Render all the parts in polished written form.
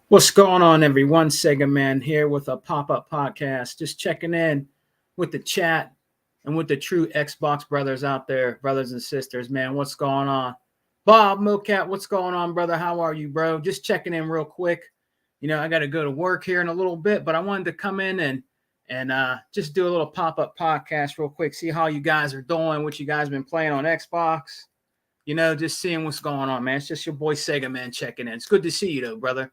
What's going on, everyone? Segaman here with a pop-up podcast. Just checking in with the chat and with the true Xbox brothers out there, brothers and sisters, man. What's going on? Bob Mocat, what's going on, brother? How are you, bro? Just checking in real quick. I got to go to work here in a little bit, but I wanted to come in and just do a little pop-up podcast real quick, see how you guys are doing, what you guys been playing on Xbox. Just seeing what's going on, man. It's just your boy Sega Man checking in. It's good to see you, though, brother.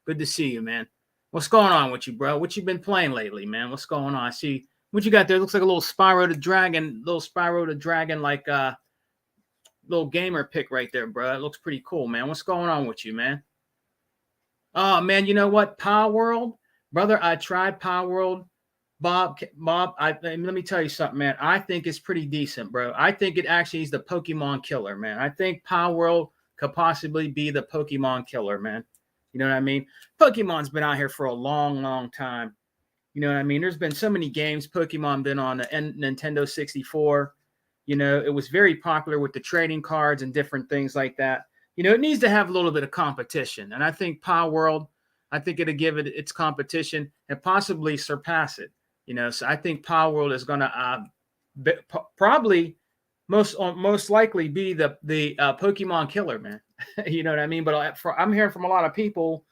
Good to see you, man. What's going on with you, bro? What you been playing lately, man? What's going on? I see what you got there. Looks like a little Spyro the Dragon, like little gamer pick right there, bro. It looks pretty cool, man. What's going on with you, man? Oh man, you know what? Power World, brother. I tried Power World. Bob, let me tell you something, man. I think it's pretty decent, bro. I think it actually is the Pokemon killer, man. I think Power World could possibly be the Pokemon killer, man. You know what I mean? Pokemon's been out here for a long, long time. You know what I mean? There's been so many games. Pokemon been on the Nintendo 64. It was very popular with the trading cards and different things like that. It needs to have a little bit of competition. And I think Power World, I think it'll give it its competition and possibly surpass it. So I think Power World is going to probably most likely be the Pokemon killer, man. You know what I mean? But I'm hearing from a lot of people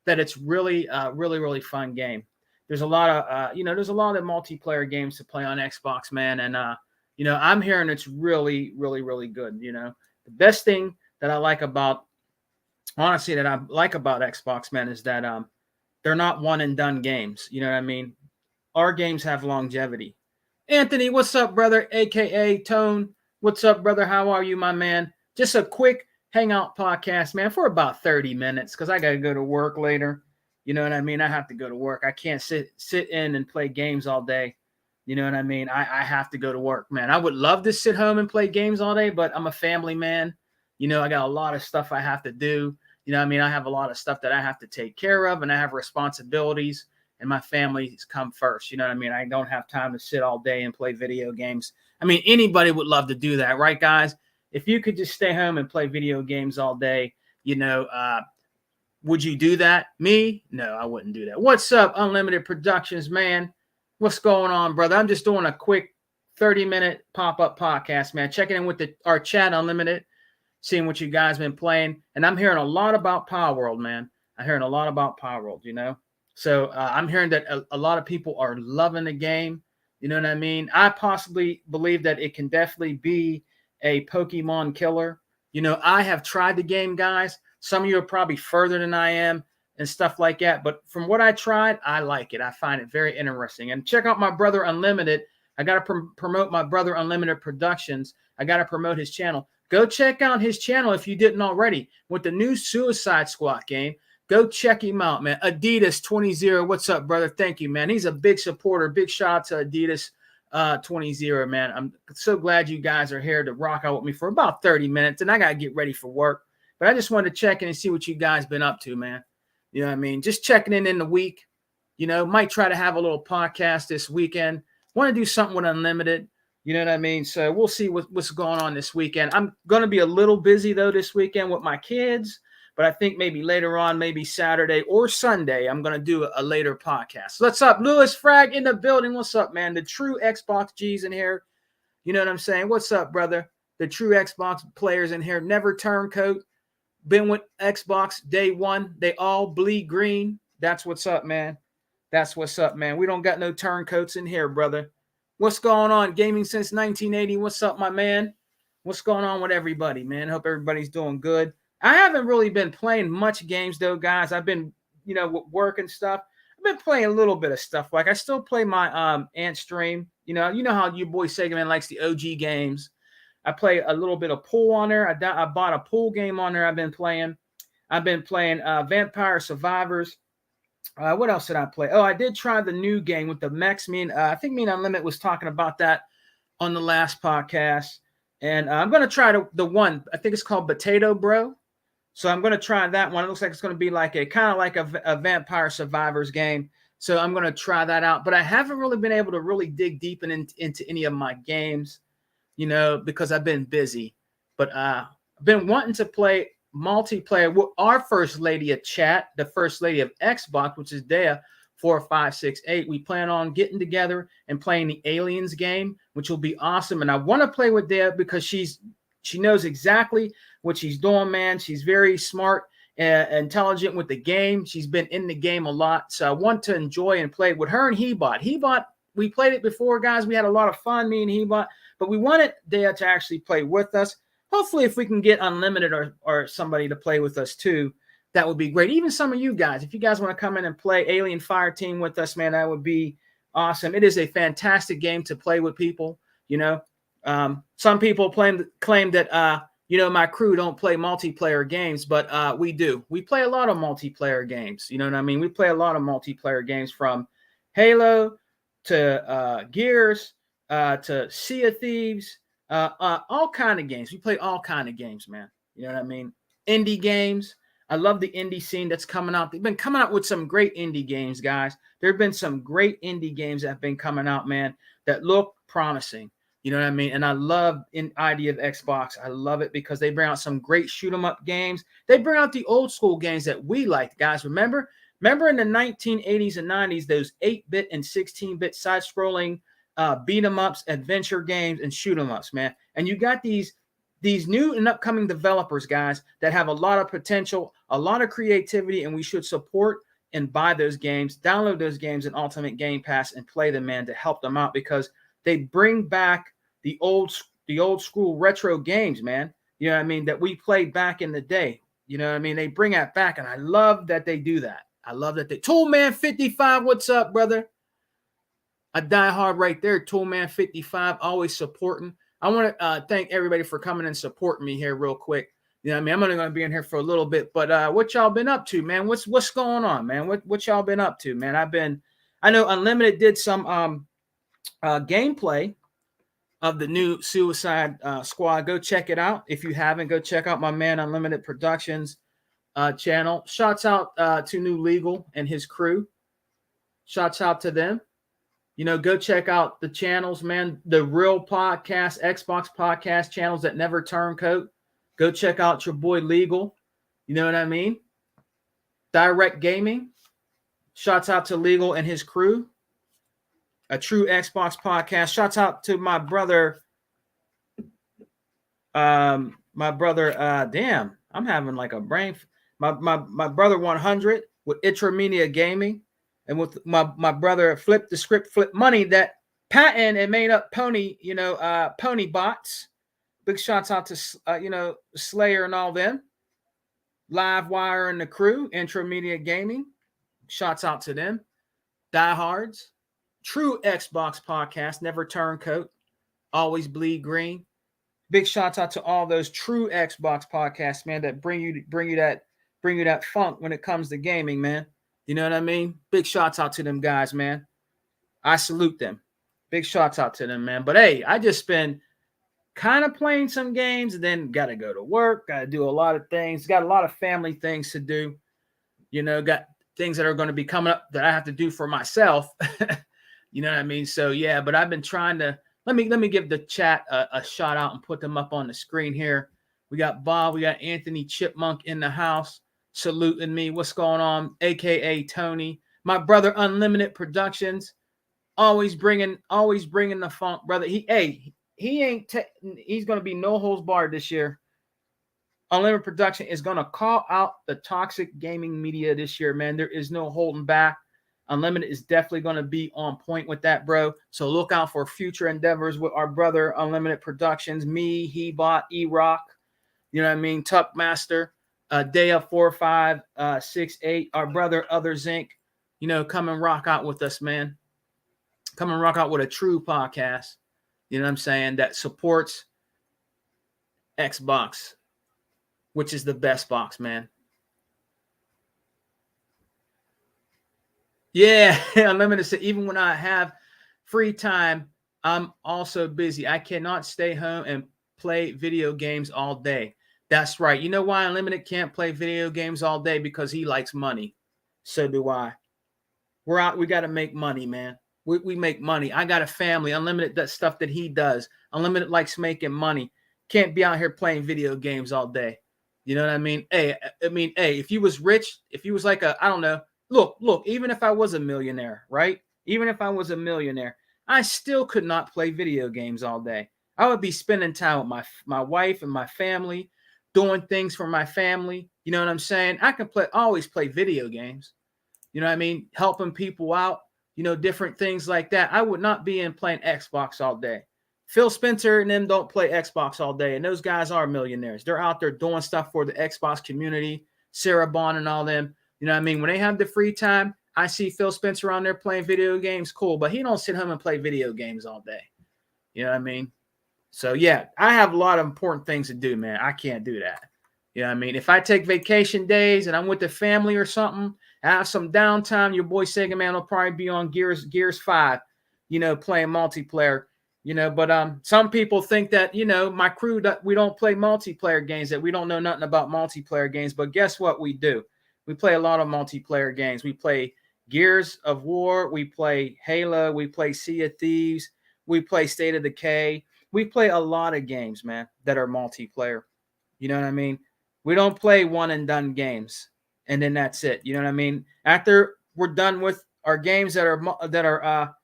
that it's really, really fun game. There's a lot of, there's a lot of multiplayer games to play on Xbox, man. And, I'm hearing it's really, really good. The best thing that I like about Xbox, man, is that they're not one and done games. You know what I mean? Our games have longevity. Anthony, what's up, brother? AKA Tone. What's up, brother? How are you, my man? Just a quick hangout podcast, man, for about 30 minutes because I got to go to work later. You know what I mean? I have to go to work. I can't sit in and play games all day. You know what I mean? I have to go to work, man. I would love to sit home and play games all day, but I'm a family man. I got a lot of stuff I have to do. I have a lot of stuff that I have to take care of, and I have responsibilities, and my family's come first. You know what I mean? I don't have time to sit all day and play video games. Anybody would love to do that, right, guys? If you could just stay home and play video games all day, would you do that? Me? No, I wouldn't do that. What's up, Unlimited Productions, man? What's going on, brother? I'm just doing a quick 30-minute pop-up podcast, man. Checking in with our chat, Unlimited, seeing what you guys been playing. And I'm hearing a lot about Power World, man. I'm hearing a lot about Power World, So I'm hearing that a lot of people are loving the game. You know what I mean? I possibly believe that it can definitely be a Pokemon killer. I have tried the game, guys. Some of you are probably further than I am and stuff like that. But from what I tried, I like it. I find it very interesting. And check out my brother Unlimited. I got to promote my brother Unlimited Productions. I got to promote his channel. Go check out his channel if you didn't already. With the new Suicide Squad game, go check him out, man. Adidas 20, what's up, brother? Thank you, man. He's a big supporter. Big shout out to Adidas 20, man. I'm so glad you guys are here to rock out with me for about 30 minutes, and I got to get ready for work. But I just wanted to check in and see what you guys been up to, man. You know what I mean? Just checking in the week. Might try to have a little podcast this weekend. Want to do something with Unlimited. You know what I mean? So we'll see what's going on this weekend. I'm going to be a little busy, though, this weekend with my kids. But I think maybe later on, maybe Saturday or Sunday, I'm going to do a later podcast. What's up? Lewis Frag in the building. What's up, man? The true Xbox G's in here. You know what I'm saying? What's up, brother? The true Xbox players in here. Never turncoat. Been with Xbox day one. They all bleed green. That's what's up, man. That's what's up, man. We don't got no turncoats in here, brother. What's going on? Gaming since 1980. What's up, my man? What's going on with everybody, man? Hope everybody's doing good. I haven't really been playing much games, though, guys. I've been, with work and stuff. I've been playing a little bit of stuff. Like, I still play my Ant Stream. You know how your boy Segaman likes the OG games. I play a little bit of pool on there. I bought a pool game on there I've been playing. I've been playing Vampire Survivors. What else did I play? Oh, I did try the new game with the mechs. I think me and Unlimited was talking about that on the last podcast. And I'm going to try the one. I think it's called Potato Bro. So I'm going to try that one. It looks like it's going to be like a Vampire Survivors game. So I'm going to try that out. But I haven't really been able to really dig deep into any of my games, because I've been busy. But I've been wanting to play multiplayer with our first lady of chat, the first lady of Xbox, which is Dea 4568. We plan on getting together and playing the Aliens game, which will be awesome. And I want to play with Dea because she knows exactly what she's doing, man. She's very smart and intelligent with the game. She's been in the game a lot. So I want to enjoy and play with her and Hebot. Hebot, we played it before, guys. We had a lot of fun, me and Hebot, but we wanted Dea to actually play with us. Hopefully, if we can get Unlimited or somebody to play with us too, that would be great. Even some of you guys, if you guys want to come in and play Alien Fire Team with us, man, that would be awesome. It is a fantastic game to play with people. You know, some people claim that my crew don't play multiplayer games, but we do. We play a lot of multiplayer games. You know what I mean? We play a lot of multiplayer games, from Halo to Gears to Sea of Thieves. All kind of games. We play all kind of games, man. You know what I mean? Indie games. I love the indie scene that's coming out. They've been coming out with some great indie games, guys. There have been some great indie games that have been coming out, man, that look promising. You know what I mean? And I love the idea of Xbox. I love it because they bring out some great shoot 'em up games. They bring out the old school games that we liked, guys. Remember in the 1980s and 90s, those 8-bit and 16-bit side-scrolling beat 'em ups, adventure games, and shoot 'em ups, man. And you got these new and upcoming developers, guys, that have a lot of potential, a lot of creativity, and we should support and buy those games, download those games in Ultimate Game Pass, and play them, man, to help them out, because they bring back the old school retro games, man. You know what I mean? That we played back in the day. You know what I mean? They bring that back, and I love that they do that. I love that Toolman 55, what's up, brother? A diehard right there, Toolman 55, always supporting. I want to thank everybody for coming and supporting me here real quick. You know what I mean? I'm only going to be in here for a little bit, but what y'all been up to, man? What's going on, man? What y'all been up to, man? I know Unlimited did some gameplay of the new Suicide Squad. Go check it out. If you haven't, go check out my man Unlimited Productions channel. Shouts out to New Legal and his crew. Shouts out to them. You know, go check out the channels, man. The real podcast, Xbox podcast channels that never turn coat. Go check out your boy Legal. You know what I mean? Direct Gaming. Shouts out to Legal and his crew. A true Xbox podcast. Shouts out to my brother. Damn, I'm having like a brain. My brother 100 with Media Gaming. And with my brother Flip the Script, Flip Money, that patent and made up Pony, Pony Bots. Big shouts out to, Slayer and all them. Livewire and the crew, Media Gaming. Shouts out to them. Diehards. True Xbox podcast, never turn coat. Always bleed green. Big shouts out to all those true Xbox podcasts, man, that bring you that funk when it comes to gaming, man. You know what I mean? Big shouts out to them guys, man. I salute them. Big shouts out to them, man. But hey, I just been kind of playing some games, and then got to go to work, got to do a lot of things, got a lot of family things to do. You know, got things that are going to be coming up that I have to do for myself. You know what I mean? So yeah, but I've been trying to let me give the chat a shout out and put them up on the screen here. We got Bob, we got Anthony Chipmunk in the house saluting me. What's going on? AKA Tony, my brother Unlimited Productions, always bringing the funk, brother. He's gonna be no holds barred this year. Unlimited Production is gonna call out the toxic gaming media this year, man. There is no holding back. Unlimited is definitely gonna be on point with that, bro. So look out for future endeavors with our brother Unlimited Productions, me, Hebot, E-Rock, you know what I mean, Tuckmaster. Day 4568, our brother Other Zinc, come and rock out with us, man. Come and rock out with a true podcast, you know what I'm saying, that supports Xbox, which is the best box, man. Yeah, Unlimited said, even when I have free time, I'm also busy. I cannot stay home and play video games all day. That's right. You know why Unlimited can't play video games all day? Because he likes money. So do I. We're out. We got to make money, man. We make money. I got a family. Unlimited does stuff that he does. Unlimited likes making money. Can't be out here playing video games all day. You know what I mean? Hey, if you was rich, if you was like I don't know, look, even if I was a millionaire, right? Even if I was a millionaire, I still could not play video games all day. I would be spending time with my wife and my family, doing things for my family. You know what I'm saying? I can always play video games. You know what I mean? Helping people out, different things like that. I would not be in playing Xbox all day. Phil Spencer and them don't play Xbox all day, and those guys are millionaires. They're out there doing stuff for the Xbox community, Sarah Bond and all them. You know what I mean? When they have the free time, I see Phil Spencer on there playing video games, cool, but he don't sit home and play video games all day. You know what I mean? So, yeah, I have a lot of important things to do, man. I can't do that. You know what I mean? If I take vacation days and I'm with the family or something, I have some downtime, your boy segaman will probably be on Gears 5, playing multiplayer. But some people think that, my crew, that we don't play multiplayer games, that we don't know nothing about multiplayer games. But guess what we do? We play a lot of multiplayer games. We play Gears of War. We play Halo. We play Sea of Thieves. We play State of Decay. We play a lot of games, man, that are multiplayer. You know what I mean? We don't play one and done games, and then that's it. You know what I mean? After we're done with our games that are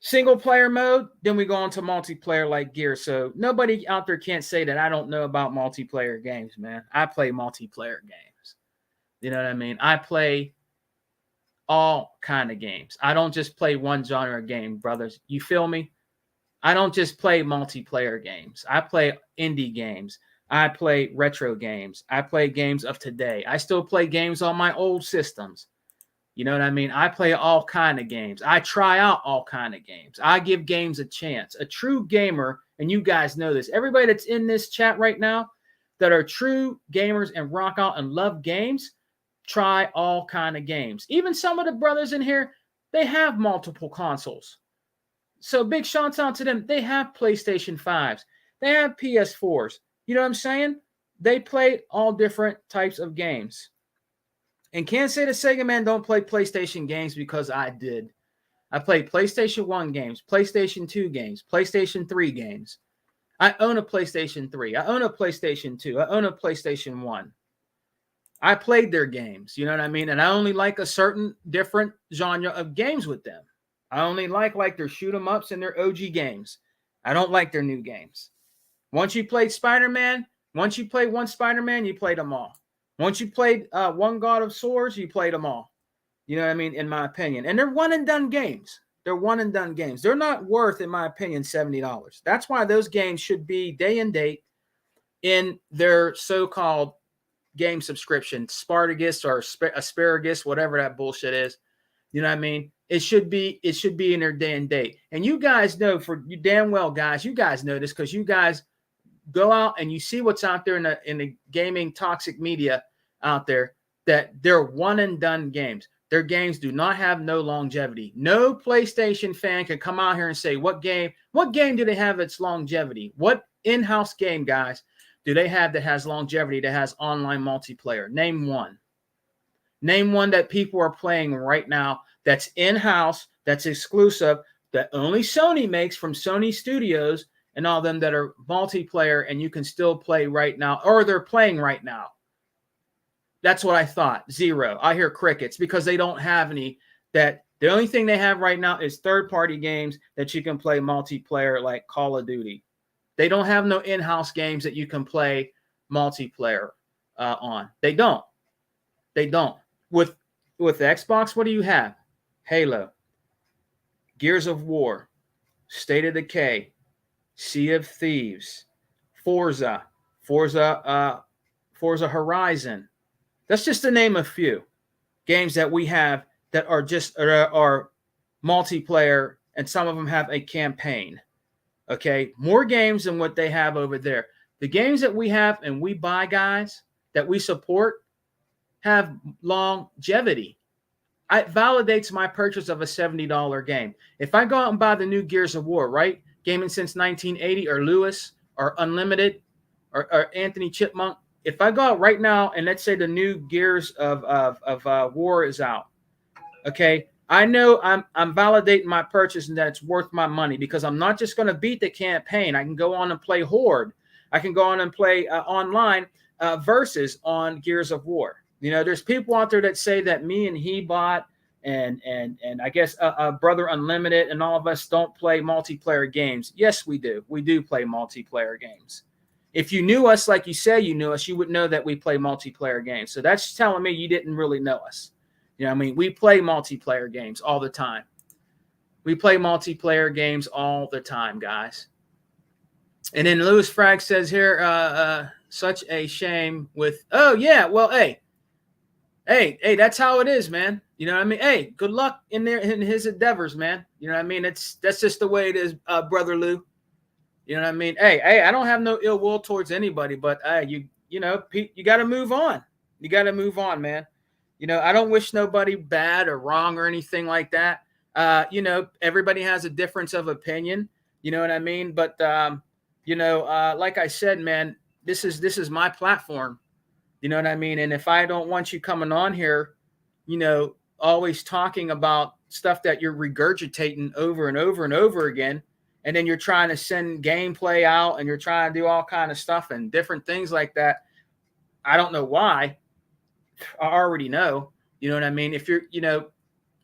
single player mode, then we go on to multiplayer like Gears. So nobody out there can't say that I don't know about multiplayer games, man. I play multiplayer games. You know what I mean? I play all kind of games. I don't just play one genre of game, brothers. You feel me? I don't just play multiplayer games. I play indie games. I play retro games. I play games of today. I still play games on my old systems. You know what I mean? I play all kind of games. I try out all kind of games. I give games a chance. A true gamer, and you guys know this, everybody that's in this chat right now that are true gamers and rock out and love games, try all kind of games. Even some of the brothers in here, they have multiple consoles. So big shouts out to them. They have PlayStation 5s. They have PS4s. You know what I'm saying? They play all different types of games. And can't say the Sega Man don't play PlayStation games, because I did. I played PlayStation 1 games, PlayStation 2 games, PlayStation 3 games. I own a PlayStation 3. I own a PlayStation 2. I own a PlayStation 1. I played their games, you know what I mean? And I only like a certain different genre of games with them. I only like their shoot 'em ups and their OG games. I don't like their new games. Once you played Spider-Man, once you played one Spider-Man, you played them all. Once you played one God of Swords, you played them all. You know what I mean? In my opinion. And they're one and done games. They're one and done games. They're not worth, in my opinion, $70. That's why those games should be day and date in their so-called game subscription, Spartacus or Asparagus, whatever that bullshit is. You know what I mean? It should be in their day and date. And you guys know, for you damn well, guys, you guys know this because you guys go out and you see what's out there in the gaming toxic media out there, that they're one and done games. Their games do not have no longevity. No PlayStation fan can come out here and say what game do they have its longevity? What in-house game, guys, do they have that has longevity, that has online multiplayer? Name one. Name one that people are playing right now that's in-house, that's exclusive, that only Sony makes from Sony Studios and all them, that are multiplayer and you can still play right now, or they're playing right now. That's what I thought. Zero. I hear crickets, because they don't have any. That the only thing they have right now is third-party games that you can play multiplayer, like Call of Duty. They don't have no in-house games that you can play multiplayer on. They don't. They don't. With the Xbox, what do you have? Halo, Gears of War, State of Decay, Sea of Thieves, Forza Horizon. That's just to name a few games that we have that are just are multiplayer, and some of them have a campaign. Okay, more games than what they have over there. The games that we have and we buy, guys, that we support, have longevity. It validates my purchase of a $70 game. If I go out and buy the new Gears of War, right? Gaming since 1980, or Lewis, or Unlimited, or Anthony Chipmunk. If I go out right now and let's say the new Gears of War is out, okay, I know I'm validating my purchase and that it's worth my money, because I'm not just going to beat the campaign. I can go on and play Horde. I can go on and play online verses on Gears of War. You know, there's people out there that say that me and he bot and I guess Brother Unlimited and all of us don't play multiplayer games. Yes, we do. We do play multiplayer games. If you knew us like you say you knew us, you would know that we play multiplayer games. So that's telling me you didn't really know us. You know what I mean? We play multiplayer games all the time. We play multiplayer games all the time, guys. And then Lewis Frag says here, such a shame with, oh, yeah, well, hey, that's how it is, man. You know what I mean? Hey, good luck in his endeavors, man. You know what I mean? That's just the way it is, Brother Lou. You know what I mean? Hey, I don't have no ill will towards anybody, but you know, you got to move on. You got to move on, man. You know, I don't wish nobody bad or wrong or anything like that. You know, everybody has a difference of opinion. You know what I mean? But you know, like I said, man, this is my platform. You know what I mean? And if I don't want you coming on here, you know, always talking about stuff that you're regurgitating over and over and over again, and then you're trying to send gameplay out and you're trying to do all kind of stuff and different things like that, I don't know why. I already know. You know what I mean? If you're, you know,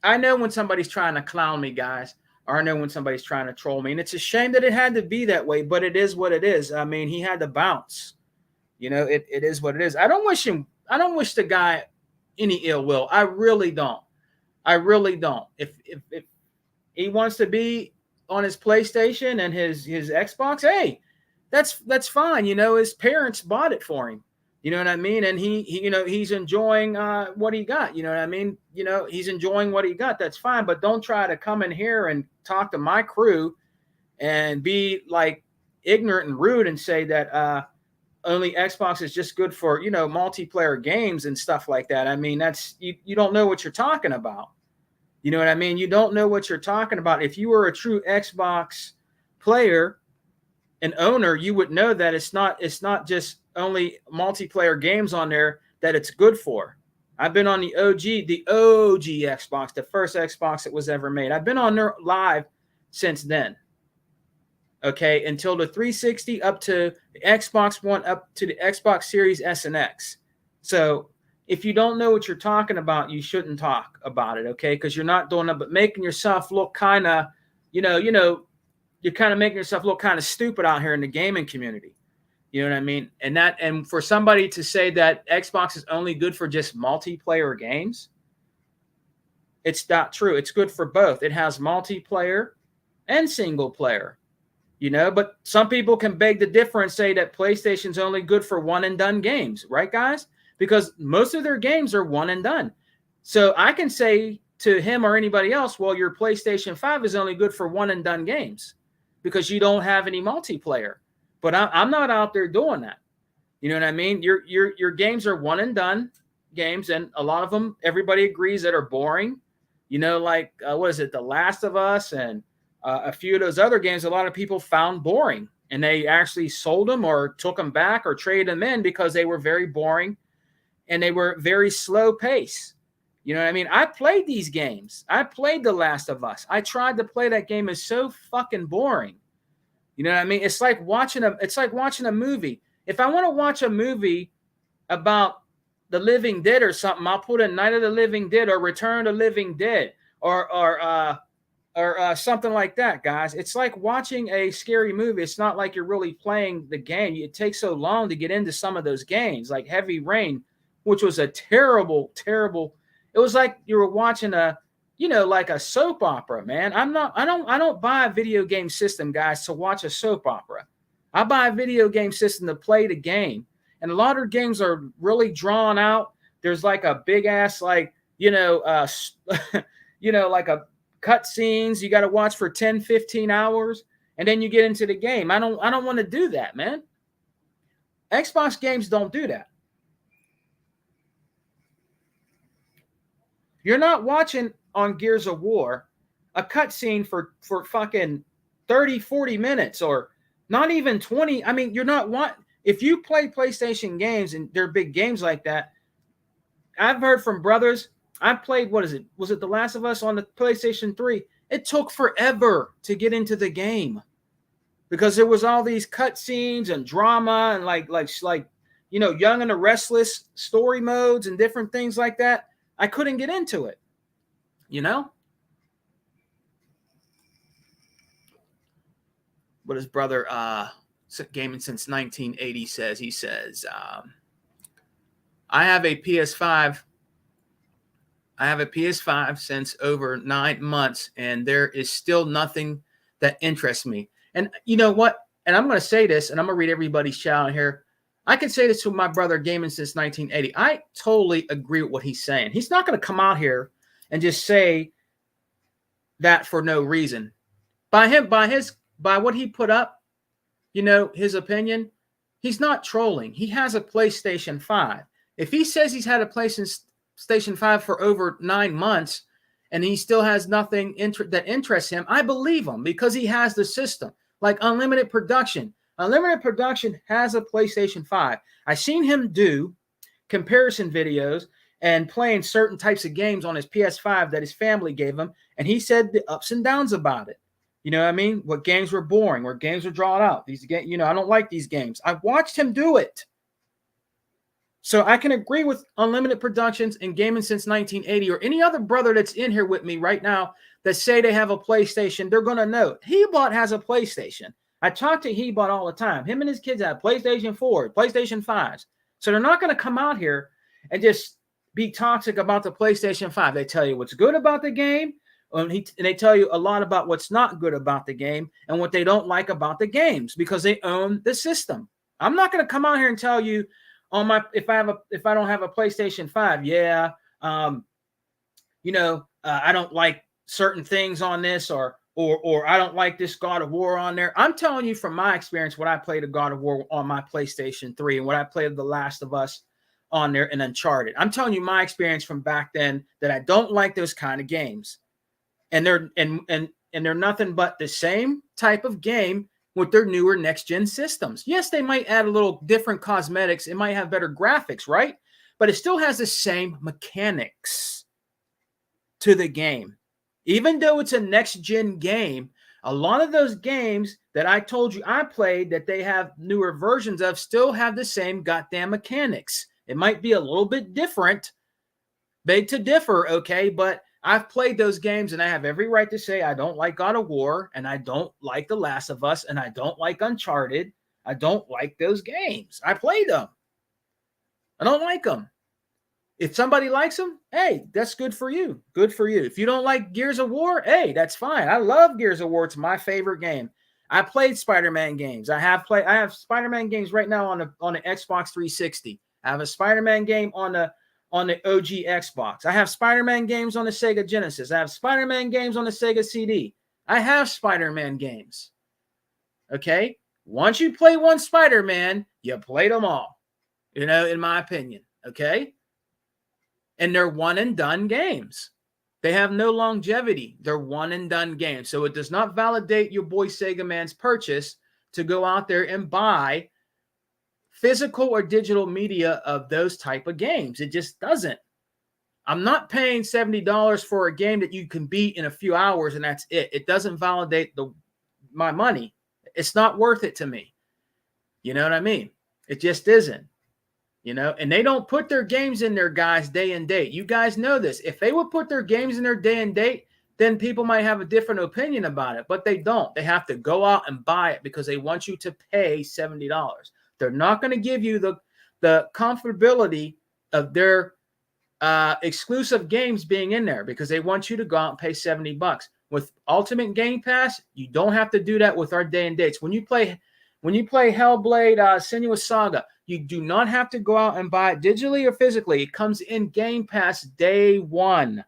I know when somebody's trying to clown me, guys, or I know when somebody's trying to troll me. And it's a shame that it had to be that way, but it is what it is. I mean, he had to bounce. You know, it is what it is. I don't wish the guy any ill will. I really don't. I really don't. If he wants to be on his PlayStation and his Xbox, hey, that's fine. You know, his parents bought it for him. You know what I mean? And he you know, he's enjoying what he got. You know what I mean? You know, he's enjoying what he got. That's fine. But don't try to come in here and talk to my crew and be like ignorant and rude and say that only Xbox is just good for, you know, multiplayer games and stuff like that. I mean, that's you don't know what you're talking about. You know what I mean? You don't know what you're talking about. If you were a true Xbox player and owner, you would know that it's not just only multiplayer games on there that it's good for. I've been on the OG Xbox, the first Xbox that was ever made. I've been on there live since then. Okay, until the 360, up to the Xbox One, up to the Xbox Series S and X. So if you don't know what you're talking about, you shouldn't talk about it, okay? Because you're not doing it, but making yourself look kind of, you know, you're kind of making yourself look kind of stupid out here in the gaming community. You know what I mean? And for somebody to say that Xbox is only good for just multiplayer games, it's not true. It's good for both. It has multiplayer and single player. You know, but some people can beg the difference, say that PlayStation's only good for one and done games, right, guys? Because most of their games are one and done. So I can say to him or anybody else, well, your PlayStation 5 is only good for one and done games because you don't have any multiplayer. But I'm not out there doing that. You know what I mean? Your games are one and done games, and a lot of them, everybody agrees that are boring. You know, like what is it, The Last of Us and a few of those other games, a lot of people found boring, and they actually sold them or took them back or traded them in because they were very boring and they were very slow pace. You know what I mean? I played these games. I played The Last of Us. I tried to play that game. It's so fucking boring. You know what I mean? It's like watching a movie. If I want to watch a movie about the Living Dead or something, I'll put in Night of the Living Dead or Return of the Living Dead or something like that, guys. It's like watching a scary movie. It's not like you're really playing the game. It takes so long to get into some of those games, like Heavy Rain, which was a terrible. It was like you were watching like a soap opera, man. I don't buy a video game system, guys, to watch a soap opera. I buy a video game system to play the game. And a lot of games are really drawn out. There's like a big ass, like, like a cut scenes you got to watch for 10, 15 hours. And then you get into the game. I don't want to do that, man. Xbox games don't do that. You're not watching on Gears of War a cutscene for fucking 30, 40 minutes or not even 20. I mean, you're not if you play PlayStation games and they're big games like that, I've heard from brothers. I played, Was it The Last of Us on the PlayStation 3? It took forever to get into the game because there was all these cutscenes and drama and like Young and the Restless story modes and different things like that, I couldn't get into it. What his brother, gaming since 1980, says. He says, I have a PS5 since over 9 months, and there is still nothing that interests me. And you know what? And I'm going to say this, and I'm going to read everybody's shout here. I can say this to my brother gaming since 1980. I totally agree with what he's saying. He's not going to come out here and just say that for no reason. By what he put up, his opinion, he's not trolling. He has a PlayStation 5. If he says he's had a PlayStation 5 for over 9 months and he still has nothing that interests him, I believe him because he has the system. Like Unlimited Production. Unlimited Production has a PlayStation 5. I've seen him do comparison videos and playing certain types of games on his PS5 that his family gave him, and he said the ups and downs about it. You know what I mean? What games were boring, what games were drawn out. These games, I don't like these games. I've watched him do it. So I can agree with Unlimited Productions and gaming since 1980, or any other brother that's in here with me right now that say they have a PlayStation. They're going to know. Hebot has a PlayStation. I talk to Hebot all the time. Him and his kids have PlayStation 4, PlayStation 5s. So they're not going to come out here and just be toxic about the PlayStation 5. They tell you what's good about the game, and they tell you a lot about what's not good about the game and what they don't like about the games because they own the system. I'm not going to come out here and tell you if I don't have a PlayStation 5, I don't like certain things on this, or I don't like this God of War on there. I'm telling you from my experience what I played of God of War on my PlayStation 3 and what I played of The Last of Us on there and Uncharted. I'm telling you my experience from back then that I don't like those kind of games. And they're nothing but the same type of game with their newer next-gen systems. Yes, they might add a little different cosmetics. It might have better graphics, right? But it still has the same mechanics to the game. Even though it's a next-gen game, a lot of those games that I told you I played that they have newer versions of still have the same goddamn mechanics. It might be a little bit different, beg to differ, okay? But I've played those games, and I have every right to say I don't like God of War, and I don't like The Last of Us, and I don't like Uncharted. I don't like those games. I played them. I don't like them. If somebody likes them, hey, that's good for you. Good for you. If you don't like Gears of War, hey, that's fine. I love Gears of War. It's my favorite game. I played Spider-Man games. I have Spider-Man games right now on the Xbox 360. I have a Spider-Man game on the OG Xbox. I have Spider-Man games on the Sega Genesis. I have Spider-Man games on the Sega CD. I have Spider-Man games. Okay? Once you play one Spider-Man, you played them all. In my opinion. Okay? And they're one and done games. They have no longevity. They're one and done games. So it does not validate your boy Sega Man's purchase to go out there and buy physical or digital media of those type of games. It just doesn't. I'm not paying $70 for a game that you can beat in a few hours and that's it. It doesn't validate my money. It's not worth it to me. You know what I mean? It just isn't. And they don't put their games in there, guys, day and date. You guys know this. If they would put their games in their day and date, then people might have a different opinion about it. But they don't. They have to go out and buy it because they want you to pay $70. They're not going to give you the comfortability of their exclusive games being in there because they want you to go out and pay $70. With Ultimate Game Pass, you don't have to do that with our day and dates. When you play Hellblade Senua's Saga, you do not have to go out and buy it digitally or physically. It comes in Game Pass day one.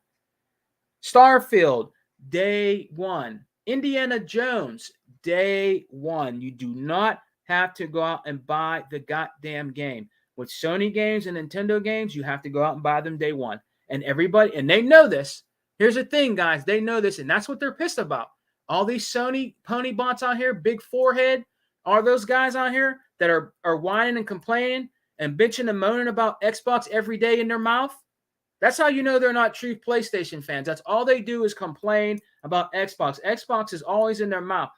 Starfield, day one. Indiana Jones, day one. You do not have to go out and buy the goddamn game. With Sony games and Nintendo games, you have to go out and buy them day one. And they know this. Here's the thing, guys. They know this, and that's what they're pissed about. All these Sony pony bots out here, big forehead, are those guys out here that are whining and complaining and bitching and moaning about Xbox every day in their mouth. That's how you know they're not true PlayStation fans. That's all they do is complain about Xbox. Xbox is always in their mouth.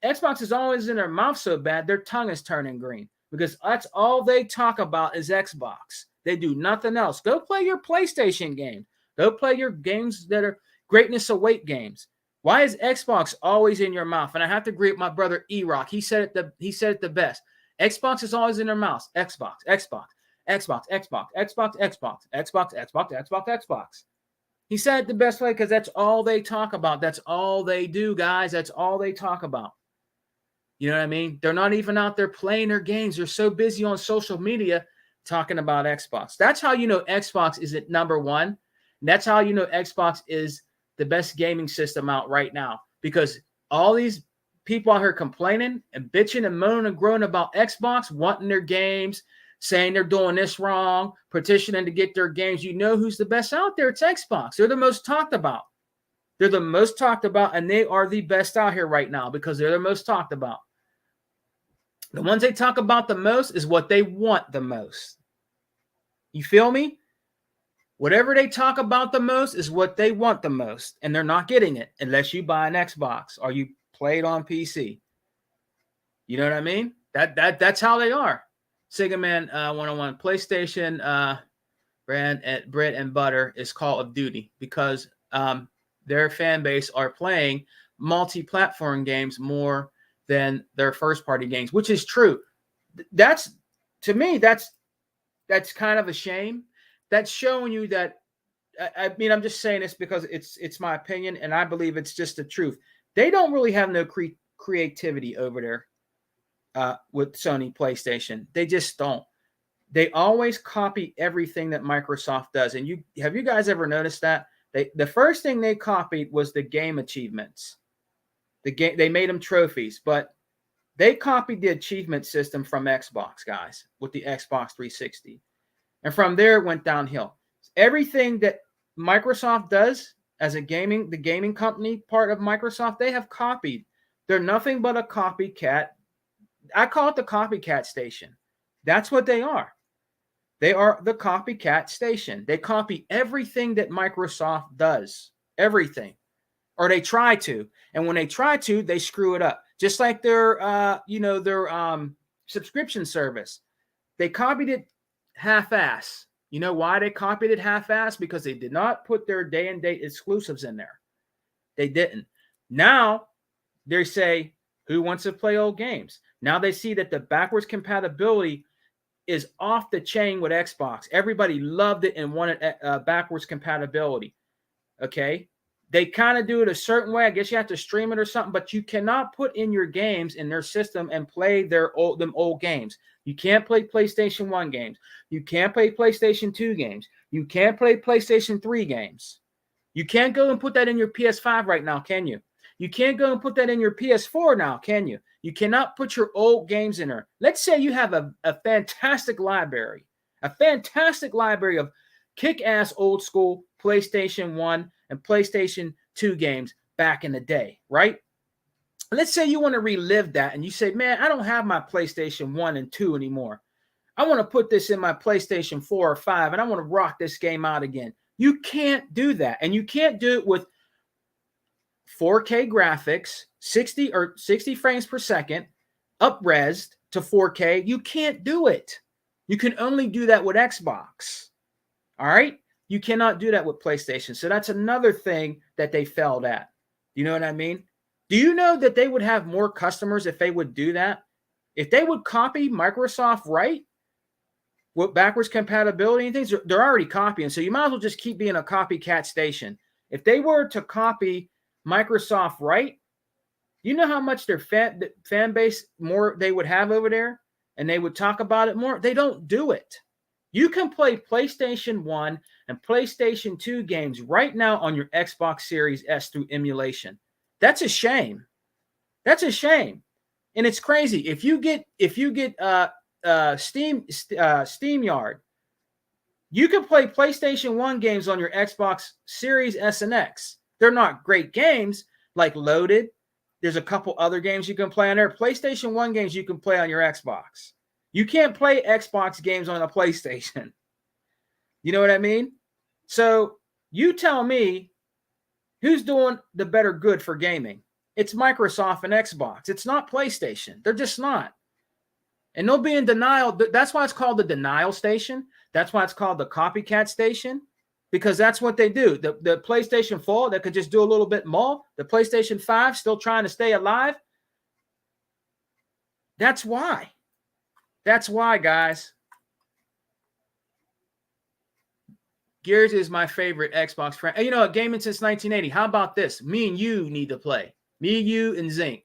Xbox is always in their mouth so bad, their tongue is turning green. because that's all they talk about is Xbox. They do nothing else. Go play your PlayStation game. Go play your games that are greatness await games. Why is Xbox always in your mouth? And I have to agree with my brother E-Rock. He said it the best. Xbox is always in their mouths. Xbox, Xbox, Xbox, Xbox, Xbox, Xbox, Xbox, Xbox, Xbox, Xbox. He said it the best way because that's all they talk about. That's all they do, guys. That's all they talk about. You know what I mean? They're not even out there playing their games. They're so busy on social media talking about Xbox. That's how you know Xbox is at number one. And that's how you know Xbox is the best gaming system out right now, because all these people out here complaining and bitching and moaning and groaning about Xbox, wanting their games, saying they're doing this wrong, petitioning to get their games. You know who's the best out there? It's Xbox. They're the most talked about. They're the most talked about, and they are the best out here right now because they're the most talked about. The ones they talk about the most is what they want the most. You feel me? Whatever they talk about the most is what they want the most, and they're not getting it unless you buy an Xbox or you play it on PC. You know what I mean? That's how they are. Segaman 101 PlayStation brand at bread and butter is Call of Duty because their fan base are playing multi-platform games more than their first-party games, which is true. That's, to me, that's kind of a shame. That's showing you that, I mean, I'm just saying this because it's my opinion, and I believe it's just the truth. They don't really have no creativity over there with Sony PlayStation. They just don't. They always copy everything that Microsoft does. And have you guys ever noticed that? The first thing they copied was the game achievements. They made them trophies, but they copied the achievement system from Xbox, guys, with the Xbox 360. And from there, it went downhill. Everything that Microsoft does as the gaming company part of Microsoft, they have copied. They're nothing but a copycat. I call it the copycat station. That's what they are. They are the copycat station. They copy everything that Microsoft does, everything, or they try to. And when they try to, they screw it up. Just like their subscription service. They copied it half-ass. You know why they copied it half-ass? Because they did not put their day and date exclusives in there. They didn't. Now they say, who wants to play old games? Now they see that the backwards compatibility is off the chain with Xbox. Everybody loved it and wanted backwards compatibility. Okay? They kind of do it a certain way. I guess you have to stream it or something, but you cannot put in your games in their system and play them old games. You can't play PlayStation 1 games. You can't play PlayStation 2 games. You can't play PlayStation 3 games. You can't go and put that in your PS5 right now, can you? You can't go and put that in your PS4 now, can you? You cannot put your old games in there. Let's say you have a fantastic library of kick-ass old school PlayStation 1 and PlayStation 2 games back in the day, right? Let's say you want to relive that and you say, man, I don't have my PlayStation 1 and 2 anymore. I want to put this in my PlayStation 4 or 5 and I want to rock this game out again. You can't do that. And you can't do it with 4K graphics, 60 frames per second, up-resed to 4K. You can't do it. You can only do that with Xbox. All right? You cannot do that with PlayStation. So that's another thing that they failed at. You know what I mean? Do you know that they would have more customers if they would do that? If they would copy Microsoft right with backwards compatibility and things, they're already copying. So you might as well just keep being a copycat station. If they were to copy Microsoft right, you know how much their fan base more they would have over there, and they would talk about it more? They don't do it. You can play PlayStation 1 and PlayStation 2 games right now on your Xbox Series S through emulation. That's a shame. That's a shame. And it's crazy. If you get SteamYard, you can play PlayStation 1 games on your Xbox Series S and X. They're not great games like Loaded. There's a couple other games you can play on there. PlayStation 1 games you can play on your Xbox. You can't play Xbox games on a PlayStation. You know what I mean? So you tell me who's doing the better good for gaming. It's Microsoft and Xbox. It's not PlayStation. They're just not. And they'll be in denial. That's why it's called the denial station. That's why it's called the copycat station, because that's what they do. The PlayStation 4, that could just do a little bit more. The PlayStation 5 still trying to stay alive. That's why. That's why, guys. Gears is my favorite Xbox friend. You know, gaming since 1980. How about this? Me and you need to play. Me, you, and Zinc.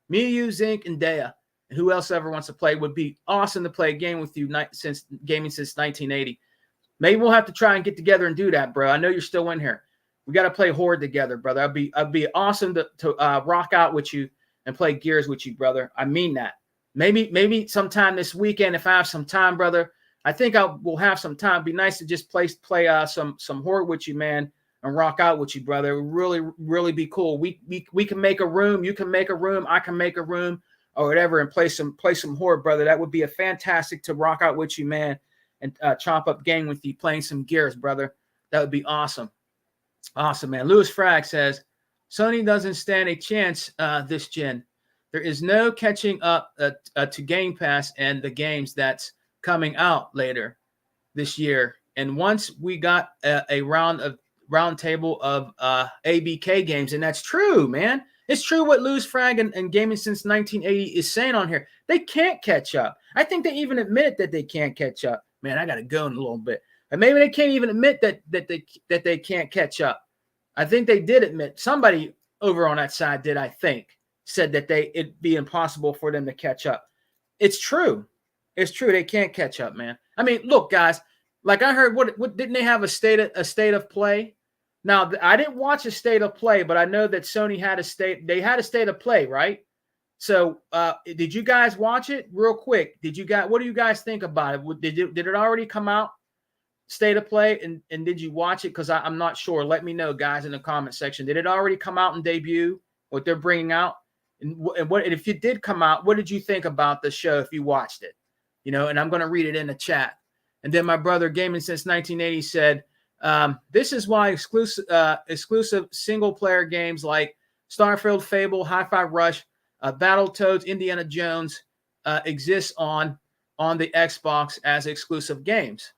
Me, you, Zinc, and Dea. And who else ever wants to play? Would be awesome to play a game with you since gaming since 1980. Maybe we'll have to try and get together and do that, bro. I know you're still in here. We got to play Horde together, brother. I'd be awesome to rock out with you and play Gears with you, brother. I mean that. Maybe sometime this weekend, if I have some time, brother. I think I will have some time. It'd be nice to just play some Horde with you, man, and rock out with you, brother. It would really, really be cool. We can make a room. You can make a room. I can make a room or whatever, and play some Horde, brother. That would be a fantastic to rock out with you, man, and chomp up game with you, playing some Gears, brother. That would be awesome. Awesome, man. Lewis Frag says, Sony doesn't stand a chance this gen. There is no catching up to Game Pass and the games that's coming out later this year. And once we got a round table of ABK games, and that's true, man. It's true what Lewis Frag and Gaming Since 1980 is saying on here. They can't catch up. I think they even admit that they can't catch up. Man, I got to go in a little bit. And maybe they can't even admit that they can't catch up. I think they did admit. Somebody over on that side did, I think, said that it'd be impossible for them to catch up. It's true. It's true. They can't catch up, man. I mean, look, guys, like I heard, what didn't they have a state of play? Now, I didn't watch a state of play, but I know that Sony had they had a state of play, right? So did you guys watch it real quick? What do you guys think about it? Did it already come out, state of play? And did you watch it? Because I'm not sure. Let me know, guys, in the comment section. Did it already come out and debut what they're bringing out? And if it did come out, what did you think about the show if you watched it? You know, and I'm going to read it in the chat. And then my brother, Gaming Since 1980, said, this is why exclusive single-player games like Starfield, Fable, Hi-Fi Rush, Battletoads, Indiana Jones exist on the Xbox as exclusive games.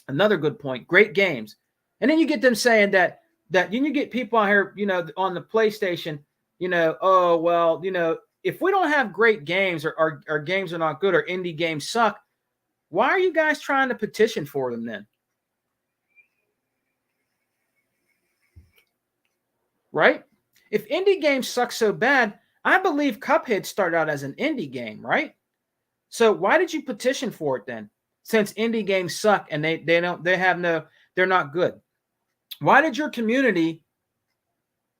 Another good point. Great games. And then you get them saying that you get people out here, you know, on the PlayStation, you know, oh, well, you know, if we don't have great games or our games are not good or indie games suck, why are you guys trying to petition for them then? Right? If indie games suck so bad, I believe Cuphead started out as an indie game, right? So why did you petition for it then? Since indie games suck and they're not good. Why did your community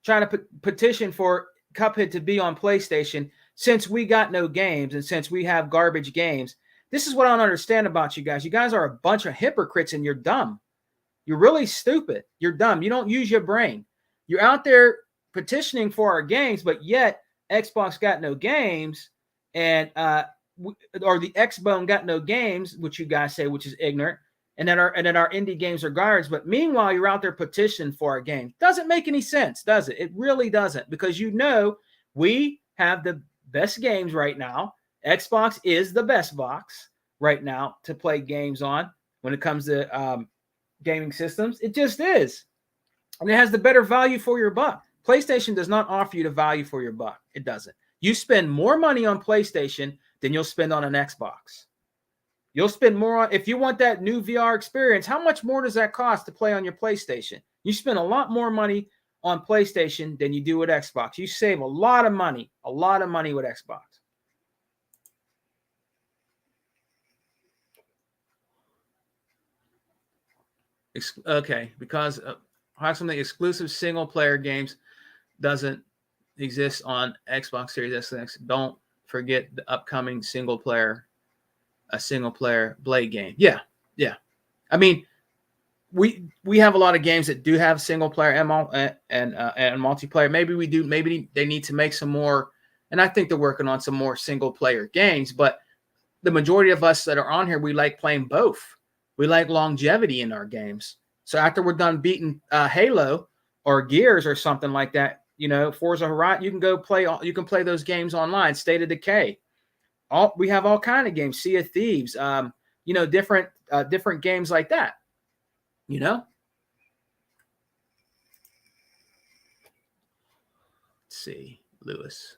try to petition for Cuphead to be on PlayStation since we got no games and since we have garbage games? This is what I don't understand about you guys. You guys are a bunch of hypocrites and you're dumb. You're really stupid. You're dumb. You don't use your brain. You're out there petitioning for our games, but yet Xbox got no games, and or the Xbone got no games, which you guys say, which is ignorant, and then our indie games are garbage. But meanwhile, you're out there petitioning for our games. Doesn't make any sense, does it? It really doesn't, because you know we have the best games right now. Xbox is the best box right now to play games on when it comes to gaming systems. It just is. And it has the better value for your buck. PlayStation does not offer you the value for your buck. It doesn't. You spend more money on PlayStation than you'll spend on an Xbox. You'll spend more on, if you want that new VR experience, how much more does that cost to play on your PlayStation? You spend a lot more money on PlayStation than you do with Xbox. You save a lot of money with Xbox. Okay, because approximately exclusive single-player games doesn't exist on Xbox Series S and X. Don't forget the upcoming single-player Blade game. Yeah. I mean, we have a lot of games that do have single-player and multiplayer. Maybe they need to make some more, and I think they're working on some more single-player games. But the majority of us that are on here, we like playing both. We like longevity in our games. So after we're done beating Halo or Gears or something like that, you know, Forza Horizon, you can play those games online. State of Decay, we have all kind of games, Sea of Thieves, different games like that, Let's see, Lewis.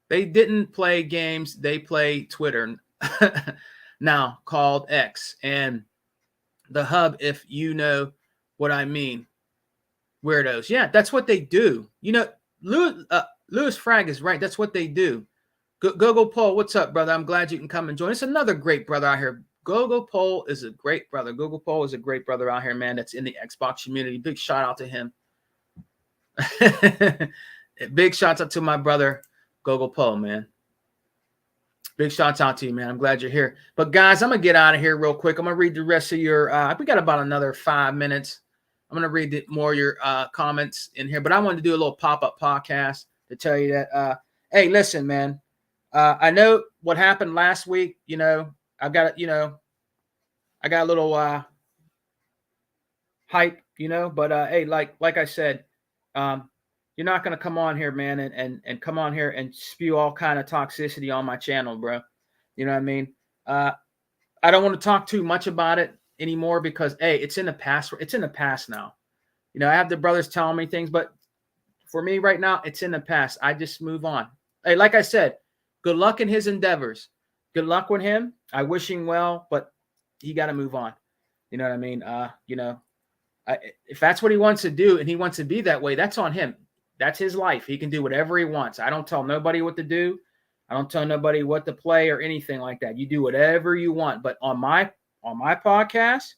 They didn't play games. They play Twitter now, called X, and the hub, if you know what I mean. Weirdos. Yeah, that's what they do. Lewis Frag is right. That's what they do. Gogo Pole, what's up, brother? I'm glad you can come and join us. Another great brother out here. Gogo Pole is a great brother. Gogo Pole is a great brother out here, man, that's in the Xbox community. Big shout out to him. Big shouts out to my brother, Gogo Pole, man. Big shouts out to you, man. I'm glad you're here. But guys, I'm gonna get out of here real quick. I'm gonna read the rest of your. We got about another 5 minutes. I'm gonna read more of your comments in here, but I wanted to do a little pop-up podcast to tell you that. Hey, listen, man. I know what happened last week. I got a little hype, But hey, like I said, you're not gonna come on here, man, and come on here and spew all kind of toxicity on my channel, bro. You know what I mean? I don't want to talk too much about it anymore because hey, it's in the past. It's in the past now. I have the brothers telling me things, but for me right now, it's in the past. I just move on. Hey, like I said, good luck in his endeavors. Good luck with him. I wish him well, but he got to move on. You know what I mean? If that's what he wants to do and he wants to be that way, that's on him. That's his life. He can do whatever he wants. I don't tell nobody what to do. I don't tell nobody what to play or anything like that. You do whatever you want. But on my podcast,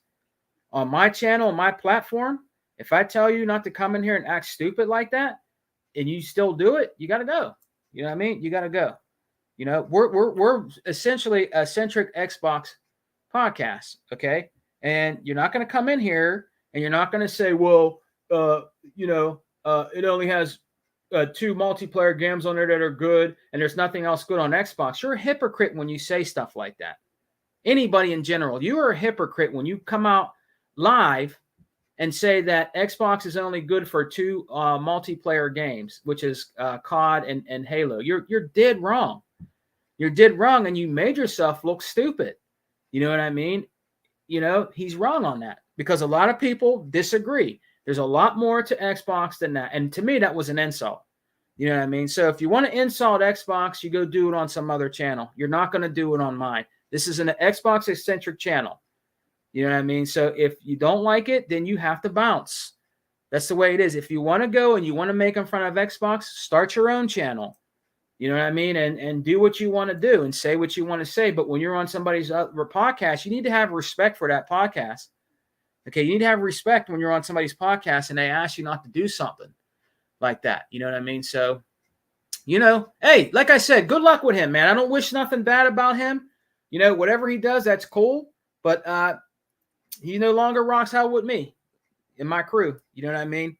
on my channel, on my platform, if I tell you not to come in here and act stupid like that, and you still do it, you got to go. You know what I mean? You got to go. We're essentially a centric Xbox podcast, okay? And you're not going to come in here and you're not going to say, well, it only has 2 multiplayer games on there that are good and there's nothing else good on Xbox. You're a hypocrite when you say stuff like that. Anybody in general, you are a hypocrite when you come out live and say that Xbox is only good for 2 multiplayer games, which is COD and Halo. You're dead wrong. You're dead wrong, and you made yourself look stupid. You know what I mean? He's wrong on that because a lot of people disagree. There's a lot more to Xbox than that. And to me, that was an insult. You know what I mean? So if you want to insult Xbox, you go do it on some other channel. You're not going to do it on mine. This is an Xbox-eccentric channel. You know what I mean? So if you don't like it, then you have to bounce. That's the way it is. If you want to go and you want to make in front of Xbox, start your own channel. You know what I mean? And do what you want to do and say what you want to say. But when you're on somebody's podcast, you need to have respect for that podcast. Okay, you need to have respect when you're on somebody's podcast and they ask you not to do something like that. You know what I mean? So, hey, like I said, good luck with him, man. I don't wish nothing bad about him. Whatever he does, that's cool. But he no longer rocks out with me and my crew. You know what I mean?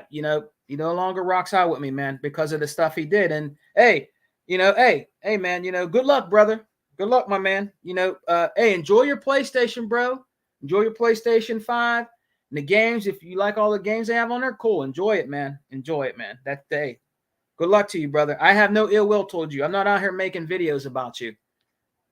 He no longer rocks out with me, man, because of the stuff he did. And hey, hey, man, good luck, brother. Good luck, my man. Hey, enjoy your PlayStation, bro. Enjoy your PlayStation 5 and the games. If you like all the games they have on there, cool. Enjoy it, man. Enjoy it, man. That day. Good luck to you, brother. I have no ill will towards you. I'm not out here making videos about you.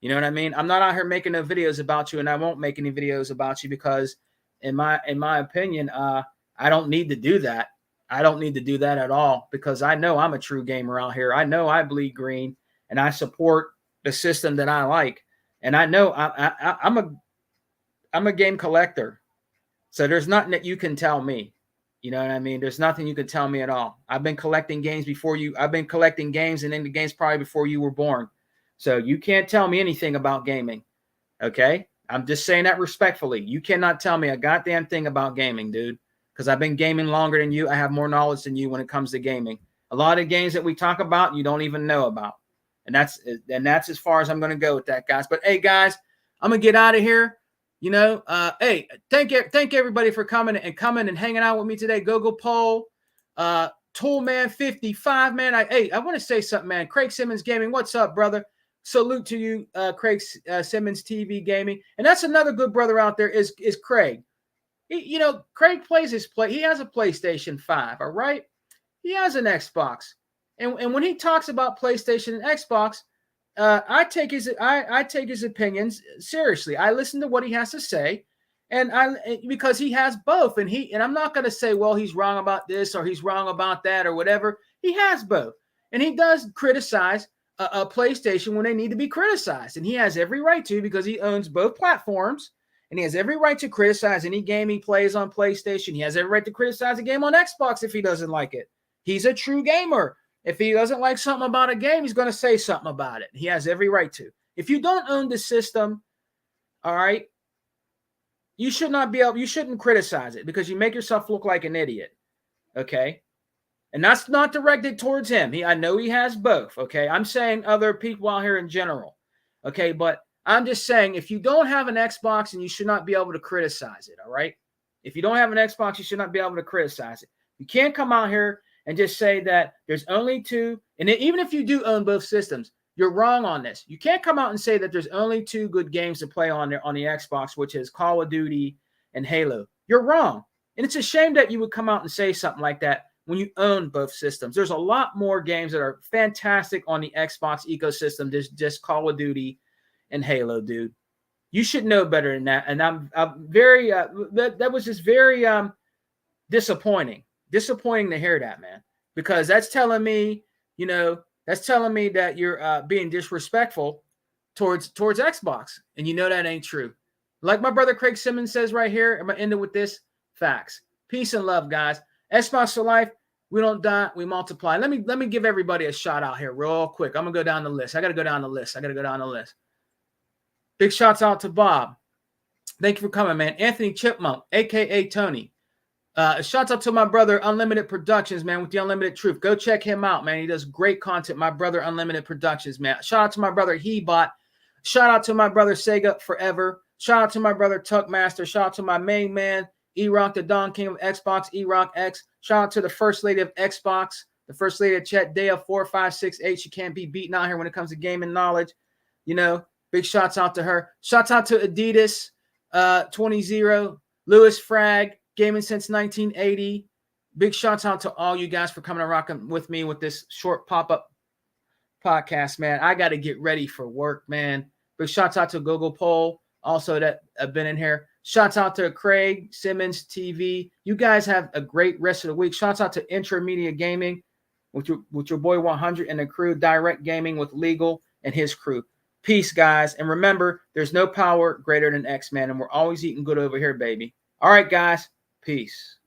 You know what I mean? I'm not out here making no videos about you, and I won't make any videos about you because, in my opinion, I don't need to do that. I don't need to do that at all because I know I'm a true gamer out here. I know I bleed green, and I support the system that I like, and I know I'm a game collector. So there's nothing that you can tell me. You know what I mean? There's nothing you can tell me at all. I've been collecting games before you. I've been collecting games and into games probably before you were born. So you can't tell me anything about gaming. Okay? I'm just saying that respectfully. You cannot tell me a goddamn thing about gaming, dude, because I've been gaming longer than you. I have more knowledge than you when it comes to gaming. A lot of games that we talk about, you don't even know about. And that's as far as I'm going to go with that, guys. But hey, guys, I'm going to get out of here. Hey, thank everybody for coming and hanging out with me today. Gogo Pole, Toolman 55, man. I want to say something, man. Craig Simmons Gaming, what's up, brother? Salute to you, Craig Simmons TV Gaming. And that's another good brother out there is Craig. Craig plays he has a PlayStation 5, all right? He has an Xbox. And when he talks about PlayStation and Xbox, I take his opinions seriously. I listen to what he has to say, and because he has both, and I'm not going to say, well, he's wrong about this or he's wrong about that or whatever. He has both, and he does criticize a PlayStation when they need to be criticized, and he has every right to, because he owns both platforms, and he has every right to criticize any game he plays on PlayStation. He has every right to criticize a game on Xbox if he doesn't like it. He's a true gamer. If he doesn't like something about a game, he's going to say something about it. He has every right to. If you don't own the system, all right, you shouldn't criticize it, because you make yourself look like an idiot. Okay? And that's not directed towards him. I know he has both. Okay? I'm saying other people out here in general. Okay? But I'm just saying, if you don't have an Xbox, and you should not be able to criticize it. All right? If you don't have an Xbox, you should not be able to criticize it. You can't come out here and just say that there's only two. And even if you do own both systems, you're wrong on this. You can't come out and say that there's only two good games to play on the Xbox, which is Call of Duty and Halo. You're wrong. And it's a shame that you would come out and say something like that when you own both systems. There's a lot more games that are fantastic on the Xbox ecosystem than just Call of Duty and Halo, dude. You should know better than that. And I'm very that was just very disappointing to hear that, man, because that's telling me that you're being disrespectful towards Xbox, and that ain't true. Like my brother Craig Simmons says right here, I'm gonna end it with this: facts, peace, and love, guys. Xbox for life. We don't die, we multiply. Let me give everybody a shout out here real quick. I'm gonna go down the list. I gotta go down the list. Big shouts out to Bob. Thank you for coming, man. Anthony Chipmunk, aka Tony. Shouts out to my brother Unlimited Productions, man, with the Unlimited Truth. Go check him out, man. He does great content. My brother Unlimited Productions, man. Shout out to my brother Hebot. Shout out to my brother Sega Forever. Shout out to my brother Tuckmaster. Shout out to my main man E-Rock, the Don King of Xbox, E-Rock X. Shout out to the First Lady of Xbox, the First Lady of Chat, Dea 4568. She can't be beaten out here when it comes to gaming knowledge. Big shouts out to her. Shouts out to Adidas 20, Lewis Frag, gaming since 1980. Big shouts out to all you guys for coming and rocking with me with this short pop-up podcast, man. I got to get ready for work, man. Big shouts out to Google Poll, also that have been in here. Shouts out to Craig Simmons TV. You guys have a great rest of the week. Shouts out to Intramedia Gaming with your boy 100 and the crew. Direct Gaming with Legal and his crew. Peace, guys. And remember, there's no power greater than X-Man, and we're always eating good over here, baby. All right, guys. Peace.